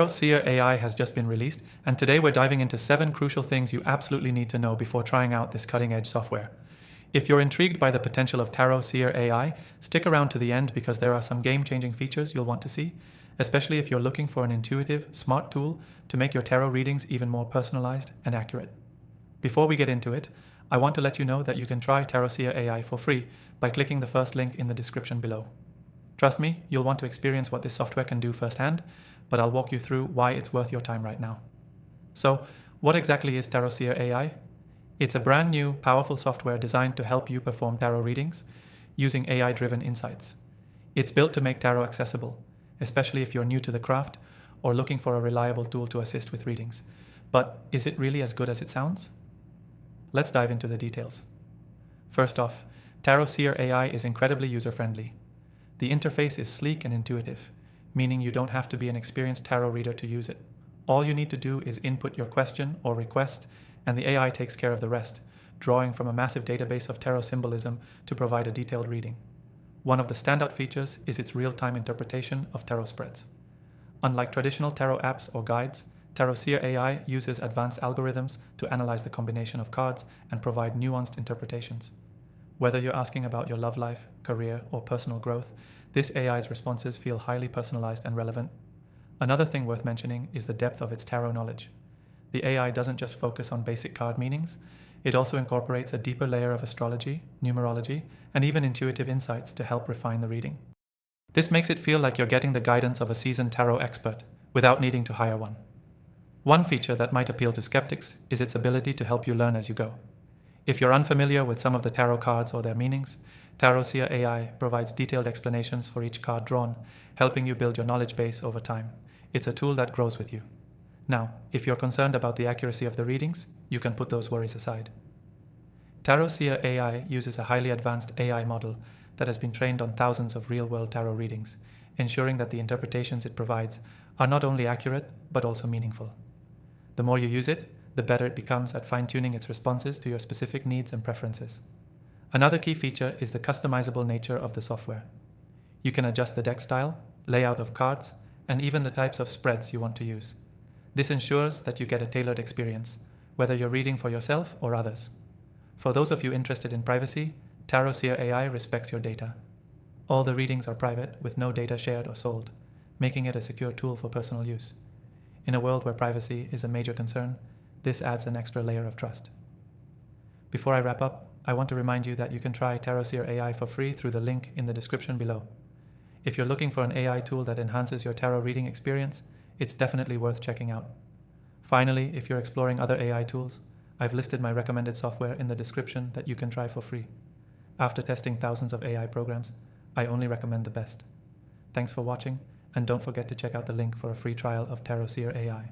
Seer AI has just been released, and today we're diving into 7 crucial things you absolutely need to know before trying out this cutting-edge software. If you're intrigued by the potential of Seer AI, stick around to the end because there are some game-changing features you'll want to see, especially if you're looking for an intuitive, smart tool to make your tarot readings even more personalized and accurate. Before we get into it, I want to let you know that you can try Seer AI for free by clicking the first link in the description below. Trust me, you'll want to experience what this software can do firsthand, but I'll walk you through why it's worth your time right now. So, what exactly is Seer AI? It's a brand new, powerful software designed to help you perform tarot readings using AI-driven insights. It's built to make tarot accessible, especially if you're new to the craft or looking for a reliable tool to assist with readings. But is it really as good as it sounds? Let's dive into the details. First off, Seer AI is incredibly user-friendly. The interface is sleek and intuitive, meaning you don't have to be an experienced tarot reader to use it. All you need to do is input your question or request, and the AI takes care of the rest, drawing from a massive database of tarot symbolism to provide a detailed reading. One of the standout features is its real-time interpretation of tarot spreads. Unlike traditional tarot apps or guides, Seer AI uses advanced algorithms to analyze the combination of cards and provide nuanced interpretations. Whether you're asking about your love life, career, or personal growth, this AI's responses feel highly personalized and relevant. Another thing worth mentioning is the depth of its tarot knowledge. The AI doesn't just focus on basic card meanings, it also incorporates a deeper layer of astrology, numerology, and even intuitive insights to help refine the reading. This makes it feel like you're getting the guidance of a seasoned tarot expert without needing to hire one. One feature that might appeal to skeptics is its ability to help you learn as you go. If you're unfamiliar with some of the tarot cards or their meanings, Seer AI provides detailed explanations for each card drawn, helping you build your knowledge base over time. It's a tool that grows with you. Now, if you're concerned about the accuracy of the readings, you can put those worries aside. Seer AI uses a highly advanced AI model that has been trained on thousands of real-world tarot readings, ensuring that the interpretations it provides are not only accurate, but also meaningful. The more you use it, the better it becomes at fine-tuning its responses to your specific needs and preferences. Another key feature is the customizable nature of the software. You can adjust the deck style, layout of cards, and even the types of spreads you want to use. This ensures that you get a tailored experience, whether you're reading for yourself or others. For those of you interested in privacy, Seer AI respects your data. All the readings are private, with no data shared or sold, making it a secure tool for personal use. In a world where privacy is a major concern, this adds an extra layer of trust. Before I wrap up, I want to remind you that you can try Seer AI for free through the link in the description below. If you're looking for an AI tool that enhances your tarot reading experience, it's definitely worth checking out. Finally, if you're exploring other AI tools, I've listed my recommended software in the description that you can try for free. After testing thousands of AI programs, I only recommend the best. Thanks for watching, and don't forget to check out the link for a free trial of Seer AI.